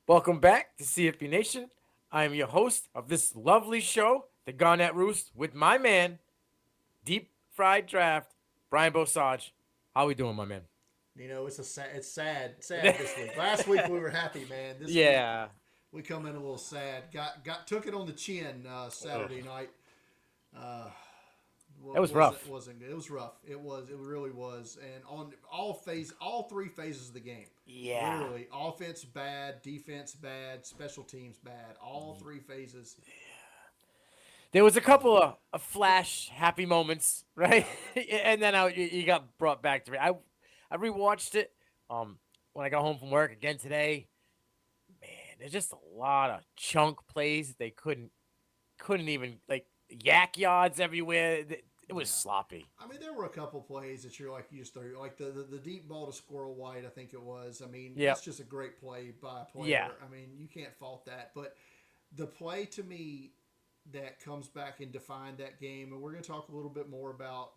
Welcome back to CFP Nation. I am your host of this lovely show, the Garnet Roost, with my man, Deep Fried Draft, Brian Bosage. How we doing, my man? It's sad this week. Last week we were happy, man. This week Yeah. we come in a little sad. Got took it on the chin Ugh. Saturday night. Uh, It was was it rough. wasn't good. It was rough. It really was. And on all three phases of the game, Yeah. literally offense bad, defense bad, special teams bad. All three phases. There was a couple of flash happy moments, right? And then you got brought back to me. I rewatched it when I got home from work again today. Man, there's just a lot of chunk plays that they couldn't even like yak yards everywhere. It was Yeah. sloppy. I mean, there were a couple plays that you're like you just threw, like the deep ball to Squirrel White. I think it was. I mean, Yep. that's just a great play by a Yeah. player. I mean, you can't fault that. But the play to me that comes back and defined that game, and we're going to talk a little bit more about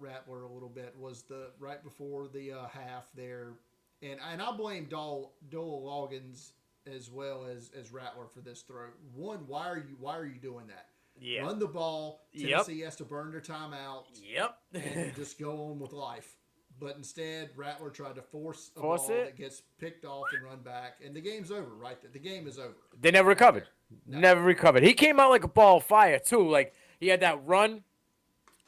Rattler a little bit, was the right before the half there, and I blame Dole Loggins as well as Rattler for this throw. One, why are you doing that? Yeah. Run the ball. Yep. Tennessee has to burn their timeout Yep. and just go on with life. But instead, Rattler tried to force a Force ball it. that gets picked off and run back, and the game's over. Right, the game is over. They never Right recovered. there. No. Never recovered. He came out like a ball of fire too. Like he had that run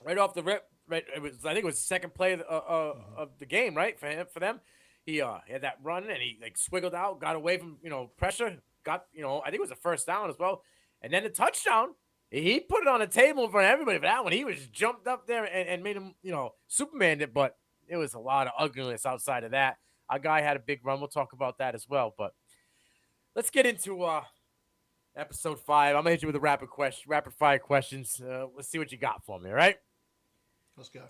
right off the rip. Right, it was I think it was the second play Mm-hmm. of the game, right for them. He had that run and he like swiggled out, got away from pressure, got I think it was a first down as well, and then the touchdown. He put it on the table in front of everybody for that one. He was jumped up there and made him Superman it, but it was a lot of ugliness outside of that. Our guy had a big run. We'll talk about that as well, but let's get into episode 5. I'm gonna hit you with a rapid fire questions. Let's see what you got for me. All right? Let's go.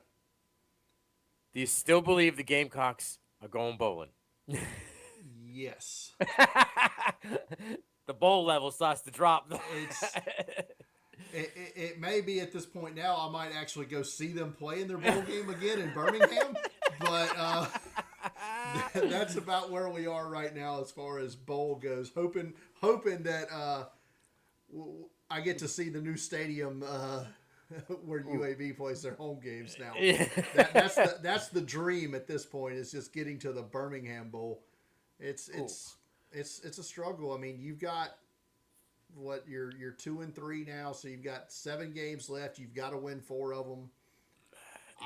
Do you still believe the Gamecocks are going bowling? Yes. The bowl level starts to drop. It's it may be at this point now. I might actually go see them play in their bowl game again in Birmingham, but that's about where we are right now as far as bowl goes. Hoping that I get to see the new stadium where UAB plays their home games now. Yeah. That's the dream at this point, is just getting to the Birmingham Bowl. It's Ooh. it's it's a struggle. I mean, you've got what you're 2-3 now, so you've got 7 games left. You've got to win 4 of them.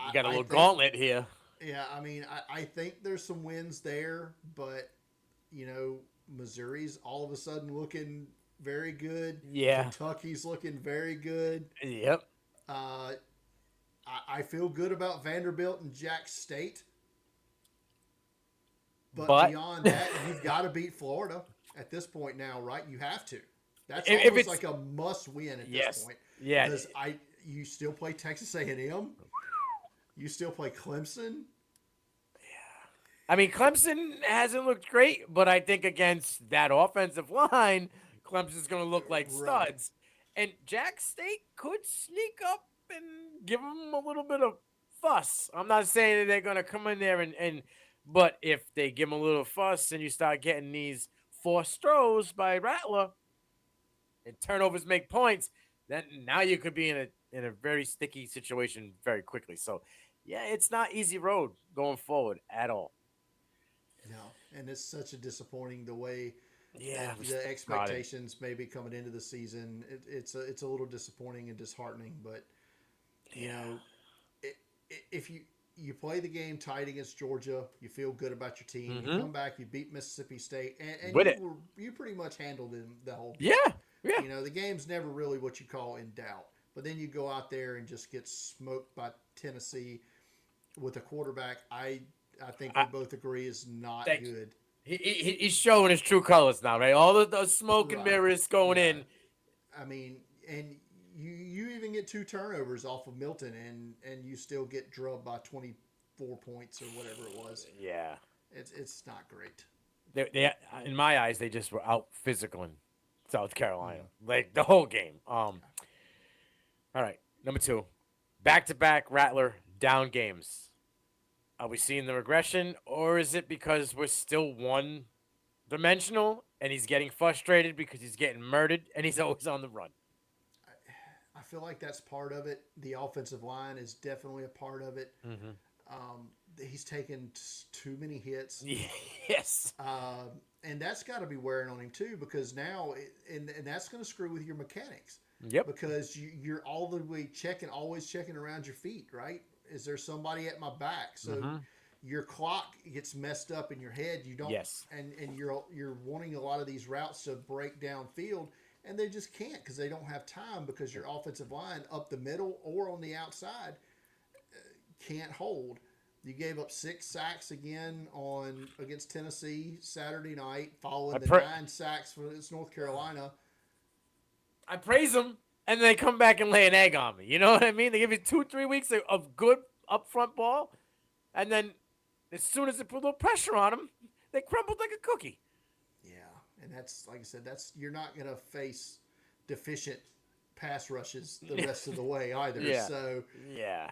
You got a I little think, gauntlet here. yeah, I mean, I think there's some wins there, but you know, Missouri's all of a sudden looking very good. Yeah. Kentucky's looking very good. Yep. Uh, I feel good about Vanderbilt and Jack State, but But beyond that, you've got to beat Florida at this point now, right? You have to. That's if almost it's like a must win at this yes, point, yeah. because you still play Texas A&M, you still play Clemson. I mean, Clemson hasn't looked great, but I think against that offensive line, Clemson's going to look like Right. studs. And Jack State could sneak up and give them a little bit of fuss. I'm not saying that they're going to come in there but if they give them a little fuss and you start getting these forced throws by Rattler and turnovers make points, then now you could be in a very sticky situation very quickly. So, yeah, it's not easy road going forward at all. No, and it's such a disappointing the way Yeah, that we the started. expectations maybe coming into the season. It's a little disappointing and disheartening, but you Yeah. know, if you play the game tight against Georgia, you feel good about your team. You Mm-hmm. come back, you beat Mississippi State, and With it. you pretty much handled them the whole game. Yeah. Yeah. You know, the game's never really what you call in doubt. But then you go out there and just get smoked by Tennessee with a quarterback I think we I, both agree is not thank you. good. He's showing his true colors now, right? All of those smoke and Right. mirrors going Yeah. in. I mean, and you even get 2 turnovers off of Milton, and you still get drubbed by 24 points or whatever it was. Yeah. It's not great. They in my eyes, they just were out physical in South Mm. Carolina, like the whole game. All right, number 2, back to back Rattler down games. Are we seeing the regression, or is it because we're still one? dimensional, and he's getting frustrated because he's getting murdered, and he's always on the run. I feel like that's part of it. The offensive line is definitely a part of it. Mm-hmm. He's taken too many hits. Yes. And that's got to be wearing on him too, because now, and that's going to screw with your mechanics. Yep. Because you're all the way always checking around your feet, right? Is there somebody at my back? So your clock gets messed up in your head. You don't, Yes. and you're wanting a lot of these routes to break downfield, and they just can't because they don't have time, because your offensive line up the middle or on the outside can't hold. You gave up 6 sacks again against Tennessee Saturday night, following the 9 sacks against North Carolina. I praise them, and they come back and lay an egg on me. You know what I mean? They give you 2-3 weeks of good upfront ball, and then as soon as they put a little pressure on them, they crumbled like a cookie. Yeah, and that's, like I said, you're not going to face deficient pass rushes the rest of the way either. Yeah. So yeah,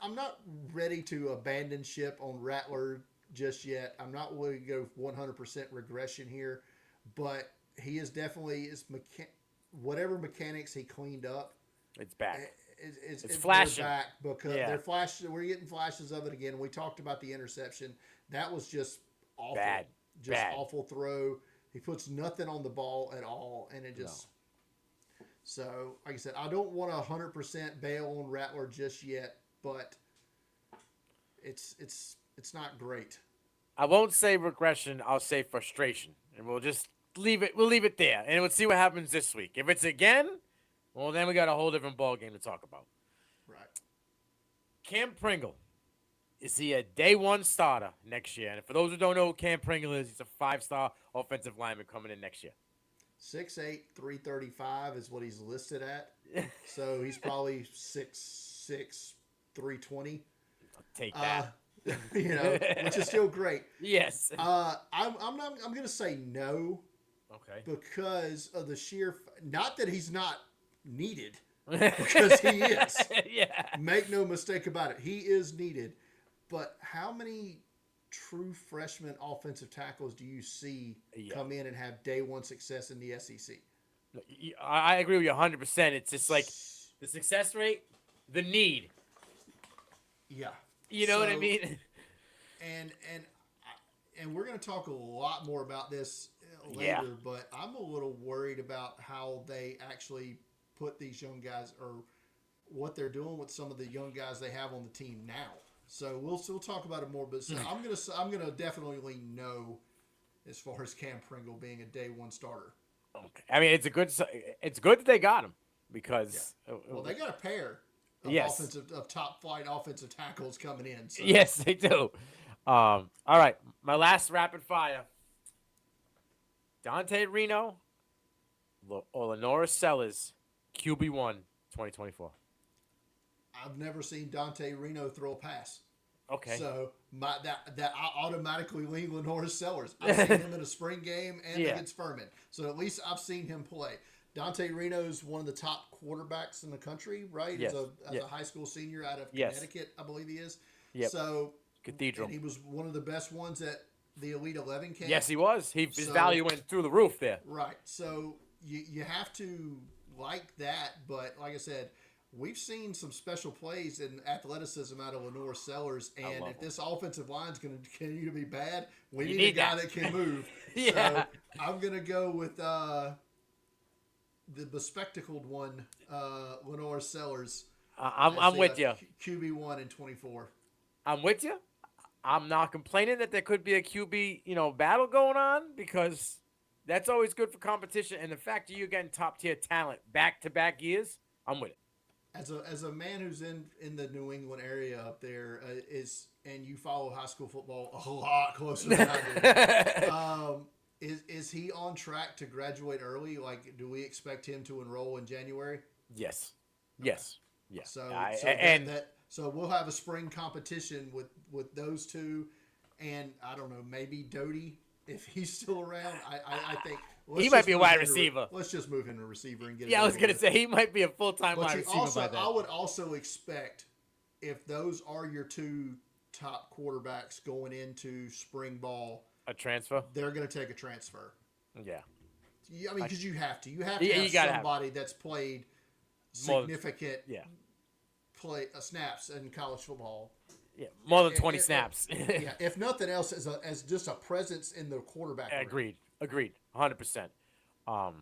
I'm not ready to abandon ship on Rattler just yet. I'm not willing to go 100% regression here, but he is definitely whatever mechanics he cleaned up. It's back. It's flashing. Back because they're flashing. We're getting flashes of it again. We talked about the interception. That was just awful. Bad. Awful throw. He puts nothing on the ball at all, and it just. No. So, like I said, I don't want to 100% bail on Rattler just yet, but it's not great. I won't say regression. I'll say frustration, and we'll just leave it. We'll leave it there, and we'll see what happens this week. If it's again, well, then we got a whole different ball game to talk about. Right. Cam Pringle, is he a day one starter next year? And for those who don't know who Cam Pringle is, he's a 5-star offensive lineman coming in next year. 6'8", 335 is what he's listed at. So he's probably 6'6", 320. I'll take that. Which is still great. Yes. I'm going to say no. Okay. Because of the sheer, not that he's not needed, because he is. Yeah. Make no mistake about it, he is needed. But how many true freshman offensive tackles do you see come in and have day one success in the SEC? I agree with you 100%. It's just like the success rate, the need. Yeah. You know what I mean? And we're going to talk a lot more about this later, but I'm a little worried about how they actually put these young guys, or what they're doing with some of the young guys they have on the team now. So we'll talk about it more, but I'm gonna definitely lean no as far as Cam Pringle being a day one starter. Okay. I mean, it's good that they got him, because well, they got a pair of top flight offensive tackles coming in. So. Yes, they do. All right, my last rapid fire. Dante Reno or Lenora Sellers, QB1 2024. I've never seen Dante Reno throw a pass. Okay. So that I automatically lean Lenora Sellers. I've seen him in a spring game and against Furman. So at least I've seen him play. Dante Reno's one of the top quarterbacks in the country, right? Yes. As a high school senior out of Connecticut, I believe he is. Yep. So Cathedral. And he was one of the best ones at the Elite 11 camp. Yes, he was. His value went through the roof there. Right. So you have to like that, but like I said, we've seen some special plays in athleticism out of Lenore Sellers, and if this offensive line is going to continue to be bad, we need a guy that can move. So I'm going to go with the bespectacled one, Lenore Sellers. I'm with you. QB1 in 24. I'm with you. I'm not complaining that there could be a QB, battle going on, because that's always good for competition. And the fact that you're getting top tier talent back-to-back years, I'm with it. As a man who's in the New England area up there, and you follow high school football a lot closer than I do, is he on track to graduate early? Like, do we expect him to enroll in January? Yes. Okay. Yes. Yes. So we'll have a spring competition with those two, and I don't know, maybe Doty, if he's still around. I think he might be a wide receiver. Let's just move him to receiver and get it. Yeah, I was gonna say he might be a full-time wide receiver by then. I would also expect, if those are your two top quarterbacks going into spring ball, A transfer. they're going to take a transfer. Yeah. I mean, because you have to. You have to Yeah, have you gotta somebody that's played More significant Yeah. snaps in college football. Yeah. More than 20 snaps. Yeah, if nothing else, as just a presence in the quarterback room. Agreed. 100%. All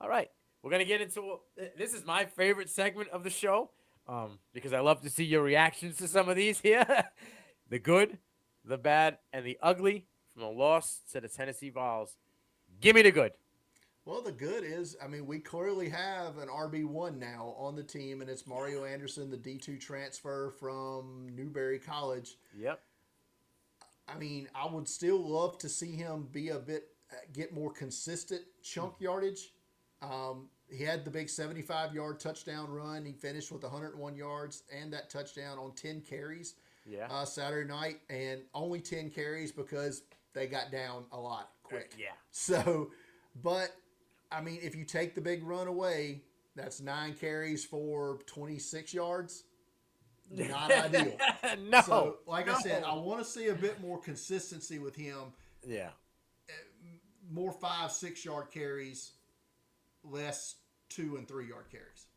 right. We're going to get into this is my favorite segment of the show because I love to see your reactions to some of these here. The good, the bad, and the ugly from the loss to the Tennessee Vols. Give me the good. Well, the good is, I mean, we clearly have an RB1 now on the team, and it's Mario Anderson, the D2 transfer from Newberry College. Yep. I mean, I would still love to see him get more consistent chunk yardage. He had the big 75-yard touchdown run. He finished with 101 yards and that touchdown on 10 carries Saturday night, and only 10 carries because they got down a lot quick. Yeah. So, but, I mean, if you take the big run away, that's 9 carries for 26 yards. Not ideal. No. So, like I said, I want to see a bit more consistency with him. Yeah. More 5-6 yard carries, less 2 and 3 yard carries.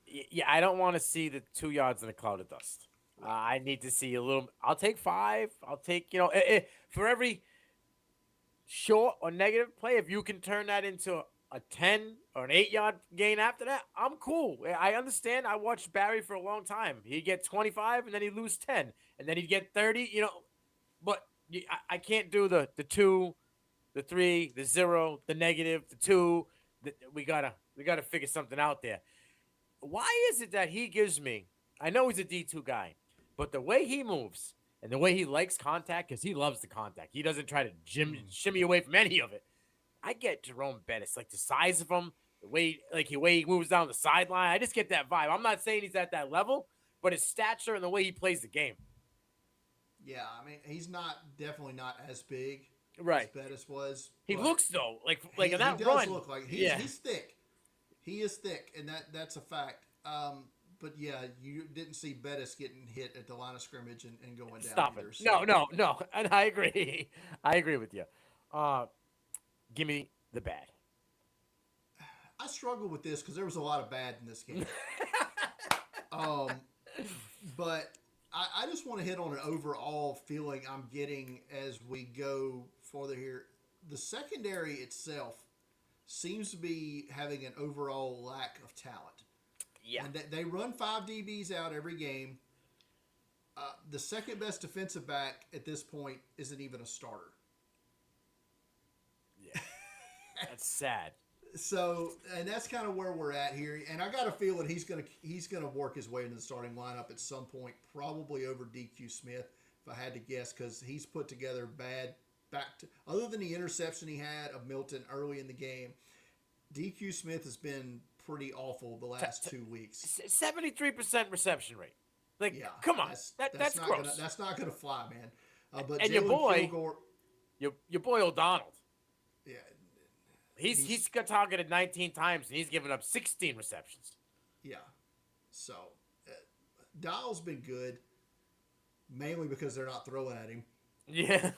Yeah, I don't want to see the 2 yards in a cloud of dust. I need to see a little. I'll take 5. I'll take, for every short or negative play, if you can turn that into a 10 or an 8-yard gain after that, I'm cool. I understand. I watched Barry for a long time. He'd get 25 and then he'd lose 10 and then he'd get 30, but I can't do the 2, the 3, the 0, the negative, the 2. We gotta figure something out there. Why is it that he gives me? I know he's a D2 guy, but the way he moves and the way he likes contact, because he loves the contact. He doesn't try to shimmy away from any of it. I get Jerome Bettis, like the size of him, the way he moves down the sideline. I just get that vibe. I'm not saying he's at that level, but his stature and the way he plays the game. Yeah, I mean, he's definitely not as big as Bettis was. He looks though like in that he run. Does look like he's thick. He is thick, and that's a fact. But yeah, you didn't see Bettis getting hit at the line of scrimmage and going down. Stop either, it! so. No, and I agree. I agree with you. Give me the bad. I struggle with this because there was a lot of bad in this game. But I just want to hit on an overall feeling I'm getting as we go further here. The secondary itself seems to be having an overall lack of talent. Yeah. And they run 5 DBs out every game. The second best defensive back at this point isn't even a starter. Yeah. That's sad. So, and that's kind of where we're at here. And I got a feeling he's gonna work his way into the starting lineup at some point, probably over DQ Smith, if I had to guess, because he's put together bad other than the interception he had of Milton early in the game. DQ Smith has been pretty awful the last 2 weeks. 73% reception rate. Like, yeah, come on, that's not gross. That's not gonna fly, man. But and Jaylen your boy, Kilgore, your boy O'Donnell. Yeah. He's got targeted 19 times and he's given up 16 receptions. Yeah. So, Dial's been good, mainly because they're not throwing at him. Yeah.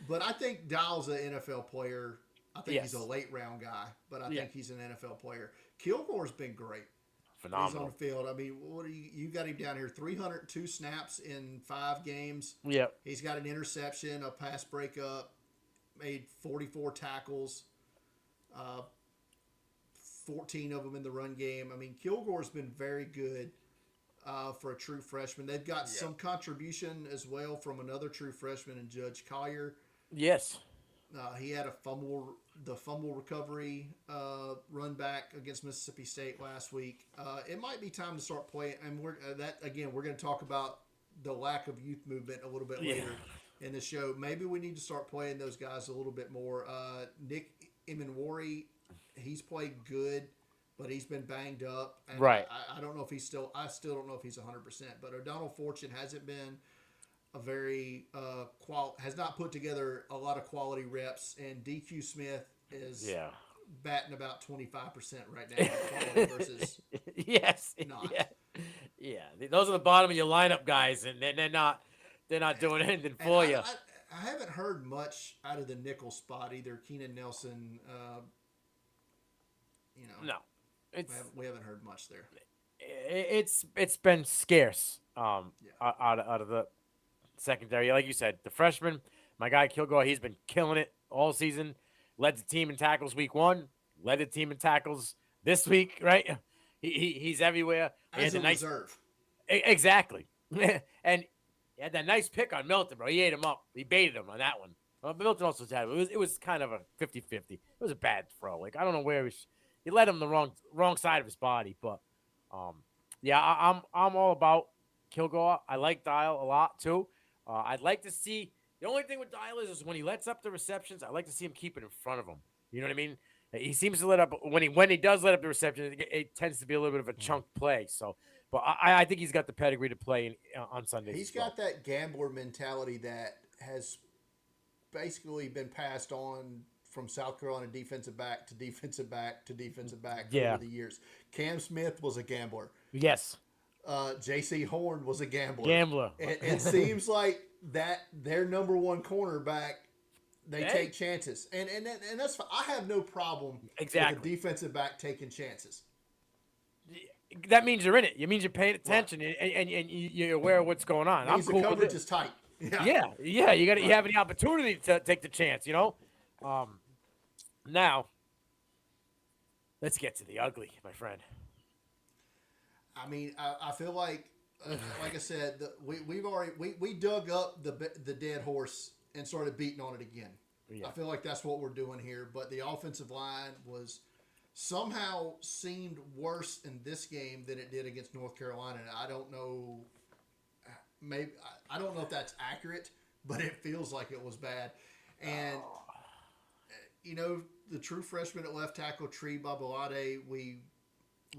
But I think Dial's an NFL player. I think Yes. he's a late round guy, but I think he's an NFL player. Kilgore's been great. Phenomenal. He's on the field. I mean, what you got him down here? 302 snaps in 5 games. Yep. He's got an interception, a pass breakup, made 44 tackles, 14 of them in the run game. I mean, Kilgore's been very good for a true freshman. They've got some contribution as well from another true freshman in Judge Collier. Yes. He had the fumble recovery run back against Mississippi State last week. It might be time to start playing, and we're going to talk about the lack of youth movement a little bit later in the show. Maybe we need to start playing those guys a little bit more. Nick Imanwari, he's played good, but he's been banged up. And right. I don't know if he's still. I still don't know if he's 100%. But O'Donnell Fortune hasn't been a very has not put together a lot of quality reps, and DQ Smith is batting about 25% right now quality versus yes not. Yeah. Those are the bottom of your lineup guys, and they're they're not doing anything And for you. I haven't heard much out of the nickel spot either. Keenan Nelson, No, it's we haven't heard much there. it's been scarce. Yeah. Out of the secondary, like you said, the freshman, my guy Kilgore, he's been killing it all season. Led the team in tackles week 1. Led the team in tackles this week. Right, he's everywhere. He As had a a nice reserve. exactly, and he had that nice pick on Milton, bro. He ate him up. He baited him on that one. Well, Milton also had it was kind of a 50-50. It was a bad throw. Like I don't know where he led him the wrong side of his body, but yeah, I'm all about Kilgore. I like Dial a lot too. I'd like to see the only thing with Dial is when he lets up the receptions. I like to see him keep it in front of him. You know what I mean? He seems to let up when he does let up the reception. It tends to be a little bit of a chunk play. So, but I think he's got the pedigree to play on Sundays. He's got that gambler mentality that has basically been passed on from South Carolina defensive back to defensive back to defensive back over the years. Cam Smith was a gambler. Yes. J.C. Horn was a gambler. It seems like that their number one cornerback, they take chances. And that's fine. I have no problem with a defensive back taking chances. That means you're in it. It means you're paying attention and you're aware of what's going on. It means the coverage is tight. Yeah. You have the opportunity to take the chance, Now, let's get to the ugly, my friend. I mean, I feel like I said, we dug up the dead horse and started beating on it again. Yeah. I feel like that's what we're doing here. But the offensive line somehow seemed worse in this game than it did against North Carolina. And I don't know. Maybe I don't know if that's accurate, but it feels like it was bad. And the true freshman at left tackle, Tree Babalade, we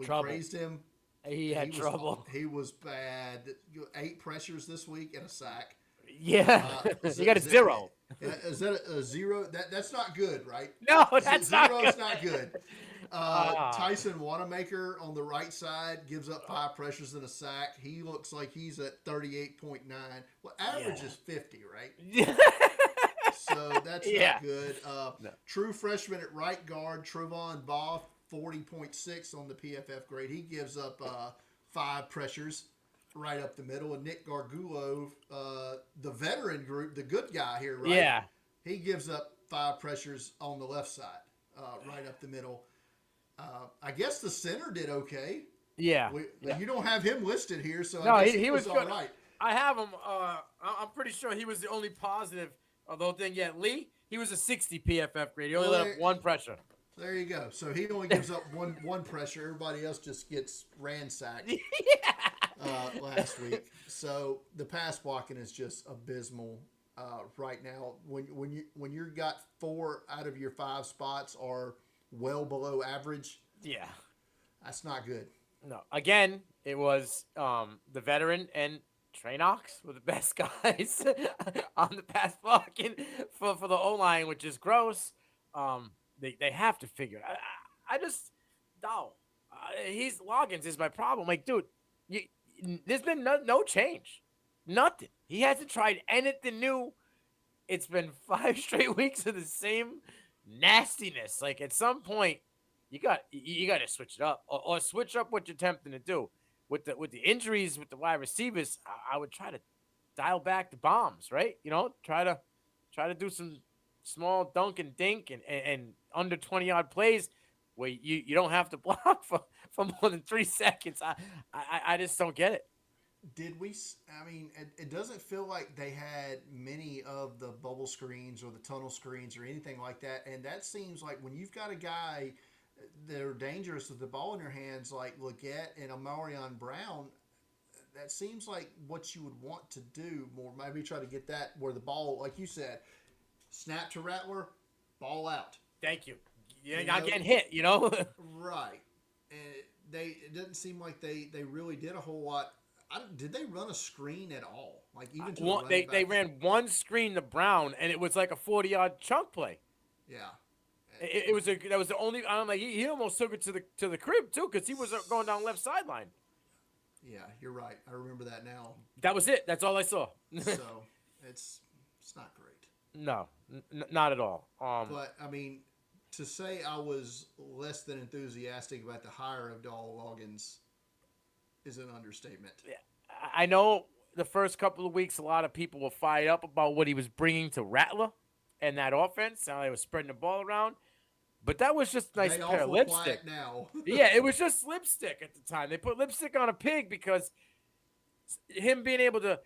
praised him. He had trouble. He was bad. 8 pressures this week and a sack. Yeah, he got a 0. Is that a 0? That's not good, right? No, that's not good. Zero's not good. Tyson Wanamaker on the right side gives up 5 pressures and a sack. He looks like he's at 38.9. Well, average is 50, right? Yeah. So that's not good. No. True freshman at right guard, Trevon Baugh, 40.6 on the PFF grade. He gives up 5 pressures right up the middle. And Nick Gargulo, the veteran group, the good guy here, right? Yeah. He gives up 5 pressures on the left side, right up the middle. I guess the center did okay. Yeah. You don't have him listed here, so no, I guess he was all good. right. I have him. I'm pretty sure he was the only positive of the whole thing. Yeah, Lee, he was a 60 PFF grade. He only let up 1 pressure. There you go. So he only gives up one pressure. Everybody else just gets ransacked last week. So the pass blocking is just abysmal right now. When you got 4 out of your 5 spots are well below average. Yeah, that's not good. No. Again, it was the veteran and Trey Knox were the best guys on the pass blocking for the O-line, which is gross. They have to figure it. I just he's Loggins is my problem. Like, dude, there's been no change, nothing. He hasn't tried anything new. It's been 5 straight weeks of the same nastiness. Like, at some point, you got to switch it up or switch up what you're attempting to do with the injuries with the wide receivers. I would try to dial back the bombs, right? Try to do some small dunk and dink and under 20-yard plays where you don't have to block for more than 3 seconds. I just don't get it. Did we? I mean, it doesn't feel like they had many of the bubble screens or the tunnel screens or anything like that. And that seems like when you've got a guy that are dangerous with the ball in your hands like Leggett and Amarion Brown, that seems like what you would want to do more. Maybe try to get that where the ball, like you said, snap to Rattler, ball out. Thank you. You're not getting hit, Right. And it doesn't seem like they really did a whole lot. Did they run a screen at all? Like even to they ran one screen to Brown, and it was like a 40-yard chunk play. Yeah. That was the only. I'm like he almost took it to the crib too because he was going down left sideline. Yeah, you're right. I remember that now. That was it. That's all I saw. So it's not great. No, not at all. But I mean, to say I was less than enthusiastic about the hire of Dal Loggins is an understatement. I know the first couple of weeks, a lot of people were fired up about what he was bringing to Rattler and that offense, how they were spreading the ball around. But that was just a nice They pair of awful lipstick. quiet now. Yeah, it was just lipstick at the time. They put lipstick on a pig because him being able to,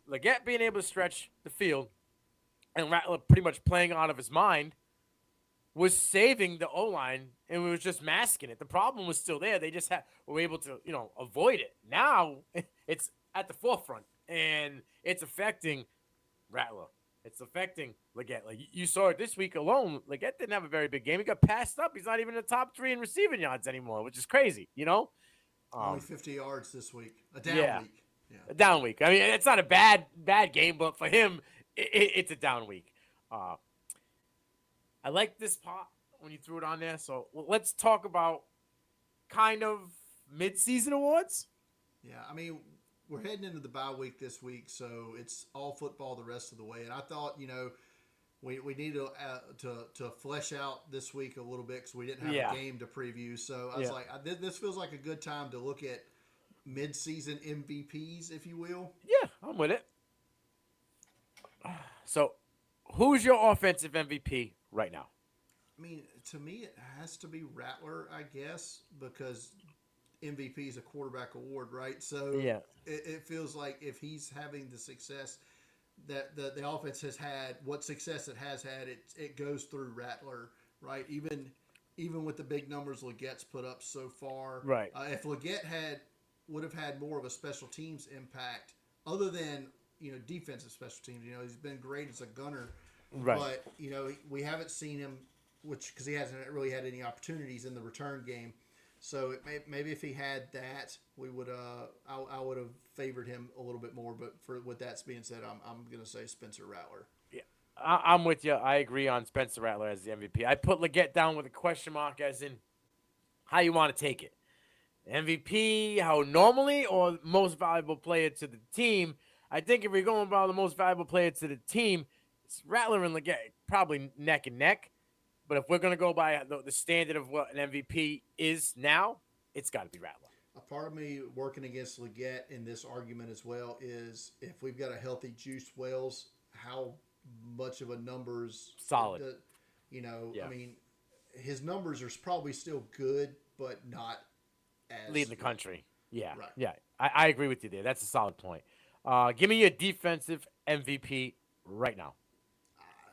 Leggett being able to stretch the field and Rattler pretty much playing out of his mind was saving the O-line and was just masking it. The problem was still there. They just were able to, avoid it. Now it's at the forefront and it's affecting Rattler. It's affecting Leggett. Like you saw it this week alone. Leggett didn't have a very big game. He got passed up. He's not even in the top 3 in receiving yards anymore, which is crazy, Only 50 yards this week. A down week. Yeah. A down week. I mean, it's not a bad game, but for him, it's a down week. I like this part when you threw it on there. So let's talk about kind of mid-season awards. Yeah, I mean, we're heading into the bye week this week, so it's all football the rest of the way. And I thought, we need to flesh out this week a little bit because we didn't have a game to preview. So I was like, this feels like a good time to look at mid-season MVPs, if you will. Yeah, I'm with it. So, who's your offensive MVP right now? I mean, to me, it has to be Rattler, I guess, because MVP is a quarterback award, right? So it feels like if he's having the success that the offense has had, what success it has had, it goes through Rattler, right? Even with the big numbers Leggett's put up so far, right? If Leggett would have had more of a special teams impact, other than defensive special teams, he's been great as a gunner, right? But we haven't seen him, because he hasn't really had any opportunities in the return game. So maybe if he had that, we would I would have favored him a little bit more. But with that being said, I'm going to say Spencer Rattler. Yeah, I'm with you. I agree on Spencer Rattler as the MVP. I put Leggett down with a question mark, as in how you want to take it. MVP, how normally, or most valuable player to the team. I think if we're going about the most valuable player to the team, it's Rattler and Leggett, probably neck and neck. But if we're going to go by the standard of what an MVP is now, it's got to be Rattler. A part of me working against Leggett in this argument as well is if we've got a healthy Juice Wells, how much of a numbers solid. I mean, his numbers are probably still good, but not as leading the country. Yeah, right. Yeah. I agree with you there. That's a solid point. Give me your defensive MVP right now.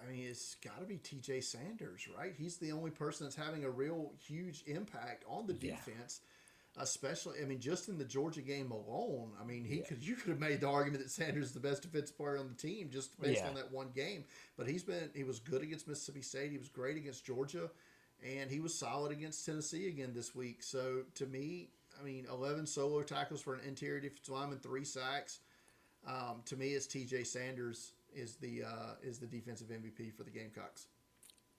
I mean, it's got to be TJ Sanders, right? He's the only person that's having a real huge impact on the defense, especially, I mean, just in the Georgia game alone. I mean, you could have made the argument that Sanders is the best defensive player on the team just based on that one game. But he was good against Mississippi State. He was great against Georgia, and he was solid against Tennessee again this week. So to me, I mean, 11 solo tackles for an interior defensive lineman, 3 sacks. To me, it's TJ Sanders is the defensive MVP for the Gamecocks.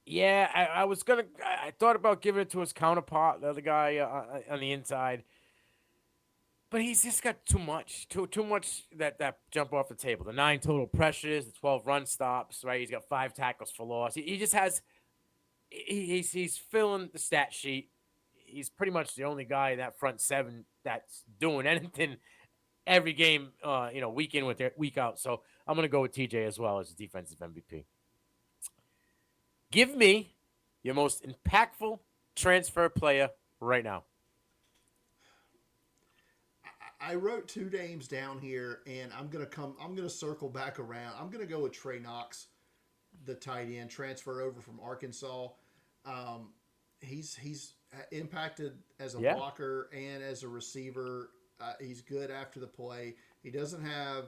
Yeah, I thought about giving it to his counterpart, the other guy on the inside, but he's just got too much that jump off the table. The 9 total pressures, the 12 run stops, right? He's got 5 tackles for loss. He just has, he's filling the stat sheet. He's pretty much the only guy in that front 7 that's doing anything every game, week in with week out. So I'm going to go with TJ as well as a defensive MVP. Give me your most impactful transfer player right now. I wrote 2 names down here, and I'm gonna circle back around. I'm gonna go with Trey Knox, the tight end, transfer over from Arkansas. He's impacted as a blocker and as a receiver. He's good after the play. He doesn't have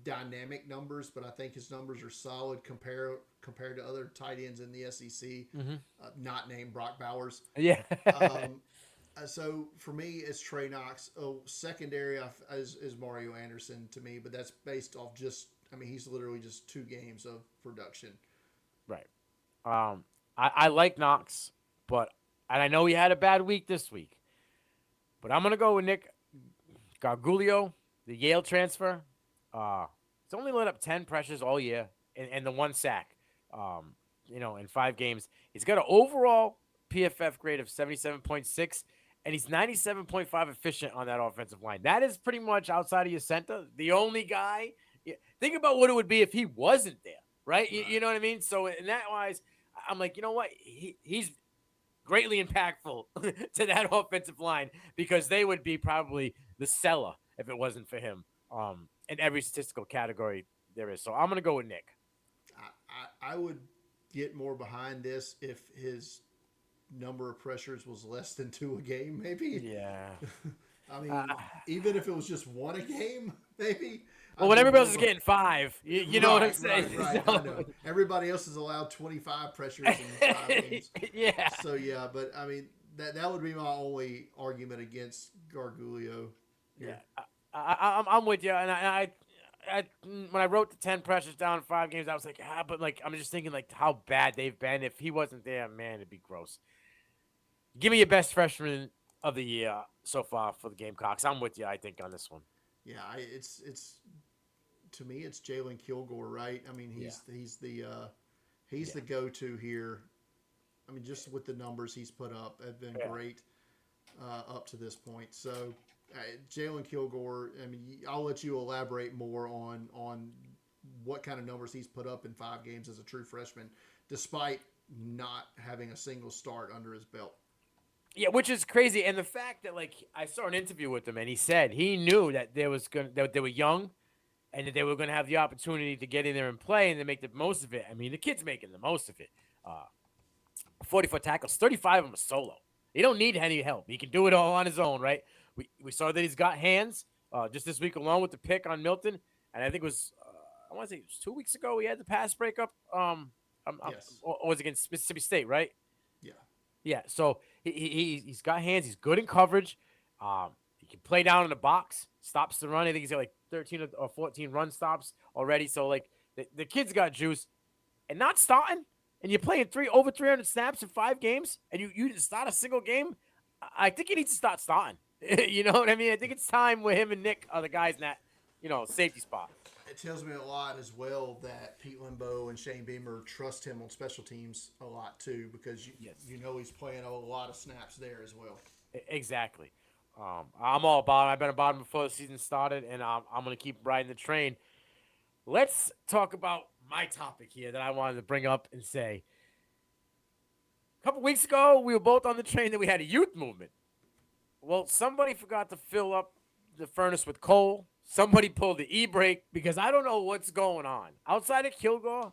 dynamic numbers, but I think his numbers are solid compared to other tight ends in the SEC, not named Brock Bowers. Yeah. So for me, it's Trey Knox. Secondary is Mario Anderson to me, but that's based off he's literally just 2 games of production. Right. I like Knox, and I know he had a bad week this week, but I'm going to go with Nick Gargiulo, the Yale transfer. He's only let up 10 pressures all year and the one sack, in 5 games. He's got an overall PFF grade of 77.6, and he's 97.5 efficient on that offensive line. That is pretty much outside of your center, the only guy. Think about what it would be if he wasn't there, right? You know what I mean? So in that wise, I'm like, you know what? He's greatly impactful to that offensive line because they would be probably the seller if it wasn't for him in every statistical category there is. So I'm going to go with Nick. I would get more behind this if his number of pressures was less than 2 a game, maybe. Yeah. I mean, even if it was just 1 a game, maybe. Well, when everybody else is getting 5, you know what I'm saying? Right. So. I know. Everybody else is allowed 25 pressures in 5 games. Yeah. So, yeah, but, I mean, that would be my only argument against Gargulio. Yeah. I'm with you. And I when I wrote the 10 pressures down in 5 games, I was like, but, like, I'm just thinking, like, how bad they've been. If he wasn't there, man, it'd be gross. Give me your best freshman of the year so far for the Gamecocks. I'm with you, I think, on this one. Yeah, it's to me, it's Jalen Kilgore, right? I mean, he's the go-to here. I mean, just with the numbers he's put up have been great up to this point. So, Jalen Kilgore, I mean, I'll let you elaborate more on what kind of numbers he's put up in 5 games as a true freshman, despite not having a single start under his belt. Yeah, which is crazy. And the fact that, like, I saw an interview with him, and he said he knew that that they were young and that they were going to have the opportunity to get in there and play and to make the most of it. I mean, the kid's making the most of it. 40-foot tackles, 35 of them are solo. He don't need any help. He can do it all on his own, right? We saw that he's got hands just this week alone with the pick on Milton. And I think it was, I want to say it was 2 weeks ago he had the pass breakup. Yes. Or was against Mississippi State, right? Yeah. Yeah, so he's got hands. He's good in coverage. He can play down in the box, stops the run. I think he's got like 13 or 14 run stops already. So, like, the kid's got juice. And not starting, and you're playing over 300 snaps in 5 games, and you didn't start a single game, I think he needs to start starting. You know what I mean? I think it's time where him and Nick are the guys in that, safety spot. It tells me a lot as well that Pete Limbo and Shane Beamer trust him on special teams a lot too, because he's playing a lot of snaps there as well. Exactly. I'm all about him. I've been about him before the season started, and I'm going to keep riding the train. Let's talk about my topic here that I wanted to bring up and say. A couple weeks ago, we were both on the train that we had a youth movement. Well, somebody forgot to fill up the furnace with coal. Somebody pulled the e-brake because I don't know what's going on. Outside of Kilgore,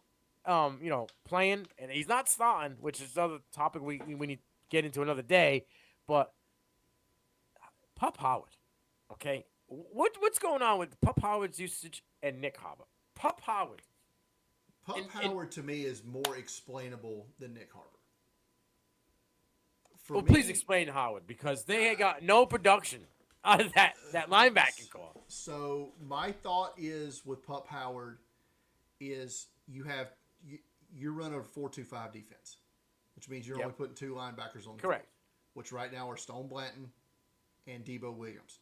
playing, and he's not starting, which is another topic we need to get into another day. But Pup Howard, okay? What's going on with Pup Howard's usage and Nick Harbor? Pup Howard. Howard to me is more explainable than Nick Harbor. Please explain Howard, because they got no production out of that linebacking core. So my thought is with Pup Howard is you're running a 4-2-5 defense, which means you're only putting 2 linebackers on the field, which right now are Stone Blanton and Debo Williams.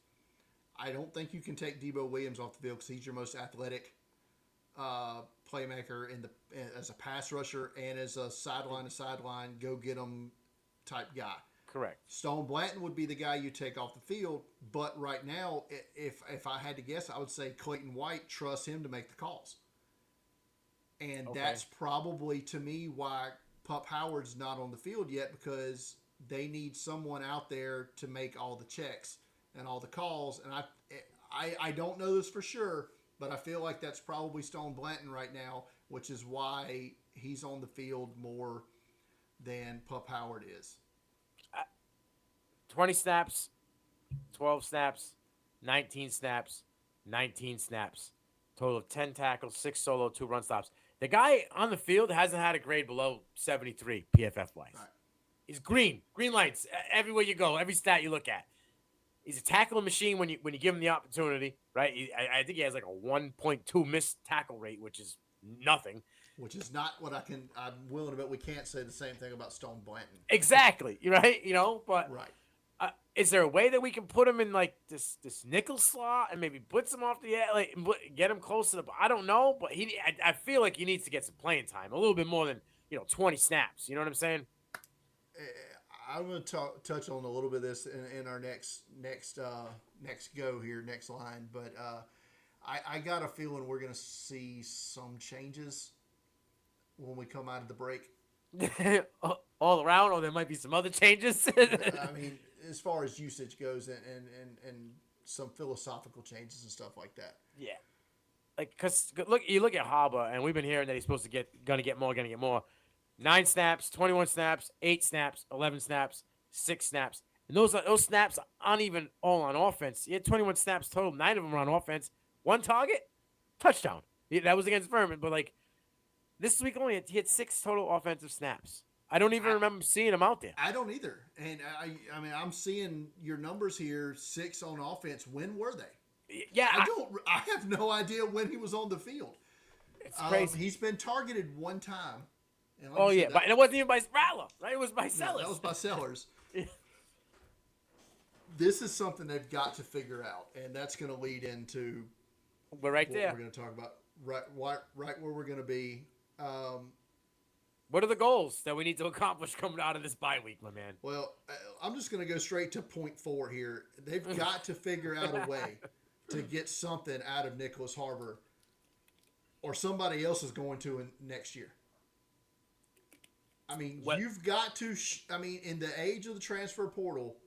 I don't think you can take Debo Williams off the field because he's your most athletic playmaker as a pass rusher and as a sideline to sideline, go get them type guy. Correct. Stone Blanton would be the guy you take off the field, but right now, if I had to guess, I would say Clayton White trusts him to make the calls. And that's probably, to me, why Pup Howard's not on the field yet, because they need someone out there to make all the checks and all the calls. And I don't know this for sure, but I feel like that's probably Stone Blanton right now, which is why he's on the field more than Pup Howard is. 20 snaps, 12 snaps, 19 snaps, 19 snaps. Total of 10 tackles, 6 solo, 2 run stops. The guy on the field hasn't had a grade below 73 PFF-wise. Right. He's green lights everywhere you go, every stat you look at. He's a tackling machine when you give him the opportunity, right? I think he has like a 1.2 missed tackle rate, which is nothing. Which is not what I'm willing to bet we can't say the same thing about Stone Blanton. Exactly, right? But right. Is there a way that we can put him in like this nickel slot and maybe blitz him off the edge, like get him close to the? I don't know, but I feel like he needs to get some playing time, a little bit more than 20 snaps. You know what I'm saying? I'm going to touch on a little bit of this in our next go here, next line. But I got a feeling we're going to see some changes when we come out of the break. All around, or there might be some other changes. I mean, as far as usage goes, and some philosophical changes and stuff like that. Yeah, like you look at Haba, and we've been hearing that he's supposed to gonna get more. 9 snaps, 21 snaps, 8 snaps, 11 snaps, 6 snaps, and those snaps aren't even all on offense. He had 21 snaps total, 9 of them were on offense. 1 target, touchdown. That was against Furman, but like this week only, he had 6 total offensive snaps. I don't even remember seeing him out there. I don't either. And I mean, I'm seeing your numbers here, 6 on offense. When were they? Yeah. I have no idea when he was on the field. It's crazy. He's been targeted 1 time. And it wasn't even by Rattler, right? It was by Sellers. That was by Sellers. This is something they've got to figure out, and that's going to lead into we're right what there. we're going to talk about. Right where we're going to be. What are the goals that we need to accomplish coming out of this bye week, my man? Well, I'm just going to go straight to point 4 here. They've got to figure out a way to get something out of Nicholas Harbor, or somebody else is going to next year. I mean, you've got to. In the age of the transfer portal,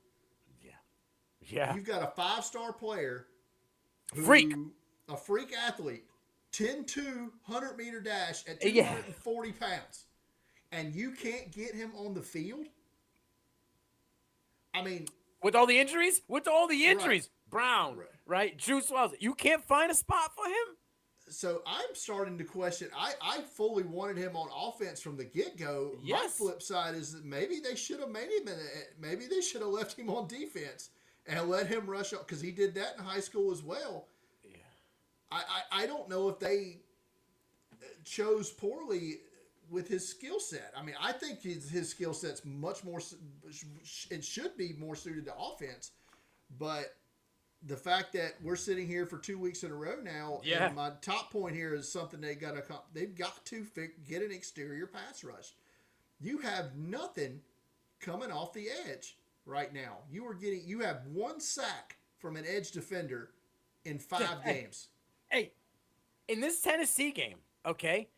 yeah, you've got a 5-star player, a freak athlete, 10-2 100-meter dash at 240 pounds, and you can't get him on the field. I mean, with all the injuries, right. Brown, right? Juice Wells, you can't find a spot for him. So I'm starting to question. I fully wanted him on offense from the get-go. Yes. My flip side is that maybe they should have made him. Maybe they should have left him on defense and let him rush up, because he did that in high school as well. Yeah. I don't know if they chose poorly with his skill set. I mean, I think his skill set's much more. It should be more suited to offense, but the fact that we're sitting here for 2 weeks in a row now, and my top point here is something they've got to get an exterior pass rush. You have nothing coming off the edge right now. You have 1 sack from an edge defender in 5 games. Hey, in this Tennessee game, okay,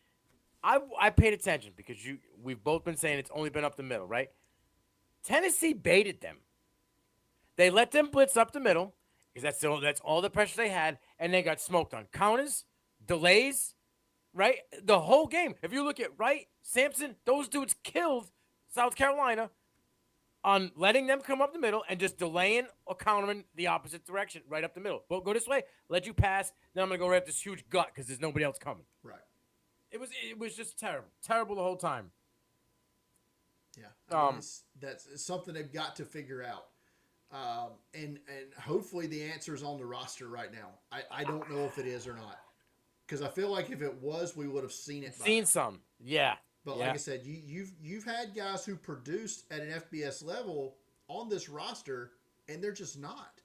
I paid attention because we've both been saying it's only been up the middle, right? Tennessee baited them. They let them blitz up the middle, because that's all the pressure they had, and they got smoked on counters, delays, right? The whole game. If you look at Wright, Sampson, those dudes killed South Carolina on letting them come up the middle and just delaying or countering the opposite direction, right up the middle. Well, go this way, let you pass, then I'm going to go right up this huge gut because there's nobody else coming. Right. It was just terrible the whole time. Yeah. That's something they've got to figure out. And hopefully the answer is on the roster right now. I don't know if it is or not, because I feel like if it was, we would have seen it. Some, yeah. But like I said, you've had guys who produced at an FBS level on this roster, and they're just not.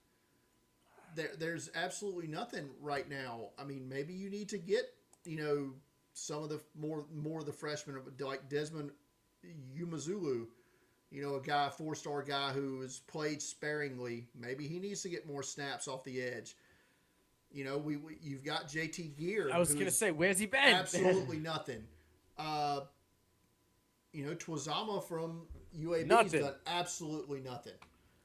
There's absolutely nothing right now. I mean, maybe you need to get some of the more of the freshmen, like Desmond Umazulu. A guy, 4-star guy who has played sparingly. Maybe he needs to get more snaps off the edge. You've got JT Gear. I was going to say, where's he been? Absolutely nothing. Twazama from UAB has done absolutely nothing.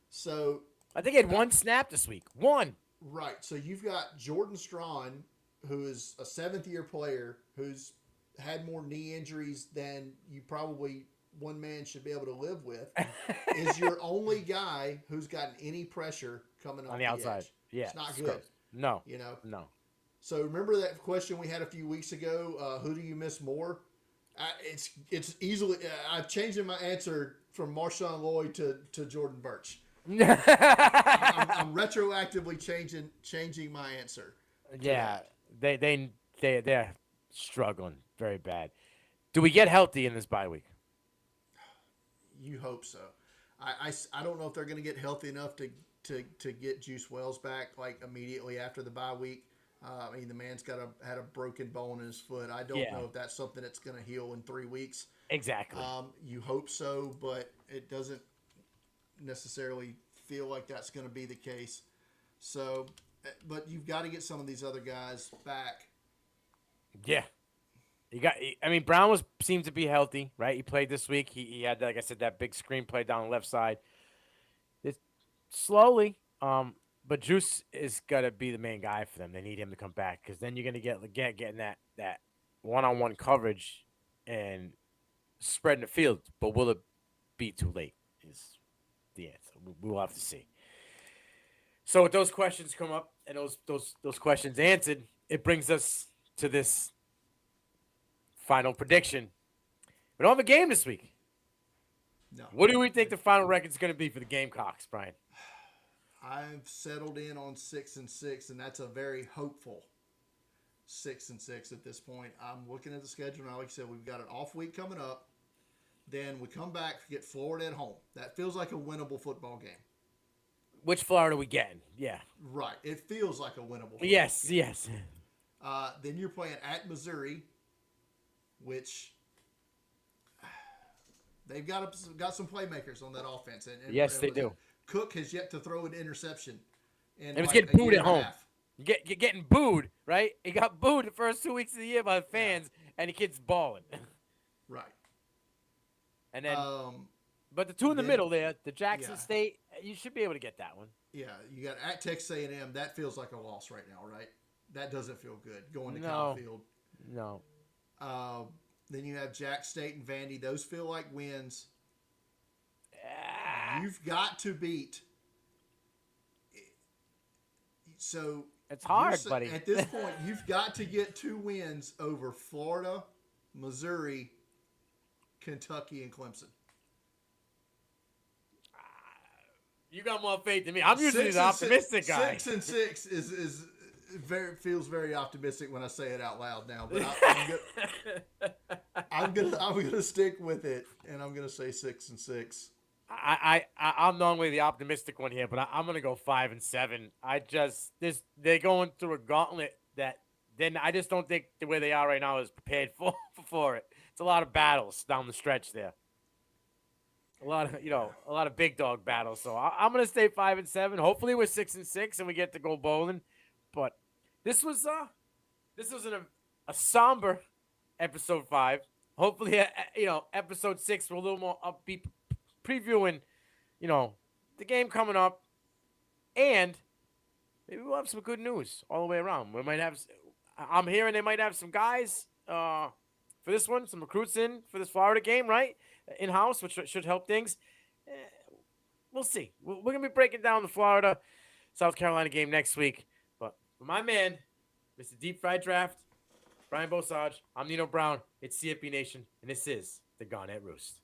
So I think he had 1 snap this week. 1. Right. So you've got Jordan Strawn, who is a 7th-year player who's had more knee injuries than you probably one man should be able to live with, is your only guy who's gotten any pressure coming off on the outside. Edge. Yeah, it's not good. No, no. So remember that question we had a few weeks ago? Who do you miss more? It's easily. I've changed my answer from Marshawn Lloyd to Jordan Birch. I'm retroactively changing my answer. Yeah, they're struggling very bad. Do we get healthy in this bye week? You hope so. I don't know if they're going to get healthy enough to get Juice Wells back like immediately after the bye week. I mean, the man's had a broken bone in his foot. I don't know if that's something that's going to heal in 3 weeks. Exactly. You hope so, but it doesn't necessarily feel like that's going to be the case. So, but you've got to get some of these other guys back. Yeah. I mean, Brown seemed to be healthy, right? He played this week. He had, like I said, that big screen play down the left side. It's slowly, but Juice is gonna be the main guy for them. They need him to come back because then you're gonna getting that one-on-one coverage and spreading the field. But will it be too late? Is the answer. We'll have to see. So with those questions come up and those questions answered, it brings us to this final prediction. We don't have a game this week. No. What do we think the final record is going to be for the Gamecocks, Brian? I've settled in on 6-6, and that's a very hopeful 6-6 at this point. I'm looking at the schedule now. Like I said, we've got an off week coming up. Then we come back, get Florida at home. That feels like a winnable football game. Which Florida are we getting? Yeah. Right. It feels like a winnable football yes, game. Yes. Then you're playing at Missouri, which they've got some playmakers on that offense. And yes, they do. Cook has yet to throw an interception. And it was getting booed at home. You're getting booed, right? He got booed the first 2 weeks of the year by the fans, and the kid's balling. Right. And then, but the two in the middle there, the Jackson State, you should be able to get that one. Yeah, you got at Texas A&M. That feels like a loss right now, right? That doesn't feel good going to Kyle Field. No. Then you have Jack State and Vandy. Those feel like wins. You've got to beat. So it's hard, buddy. At this point, you've got to get 2 wins over Florida, Missouri, Kentucky, and Clemson. You got more faith than me. I'm usually the optimistic guy. 6-6 is feels very optimistic when I say it out loud now, but I'm gonna stick with it, and I'm gonna say 6-6. I'm normally the optimistic one here, but I'm gonna go 5-7. They're going through a gauntlet that then I just don't think the way they are right now is prepared for it. It's a lot of battles down the stretch there. A lot of big dog battles. So I'm gonna stay 5-7. Hopefully we're 6-6 and we get to go bowling. But this was a somber episode 5. Hopefully, episode 6 we're a little more upbeat, previewing, the game coming up, and maybe we'll have some good news all the way around. We might have. I'm hearing they might have some guys for this one, some recruits in for this Florida game, right? In house, which should help things. We'll see. We're gonna be breaking down the Florida South Carolina game next week. But for my man, Mr. Deep Fried Draft, Brian Bosage, I'm Nino Brown. It's CFB Nation, and this is the Garnet Roost.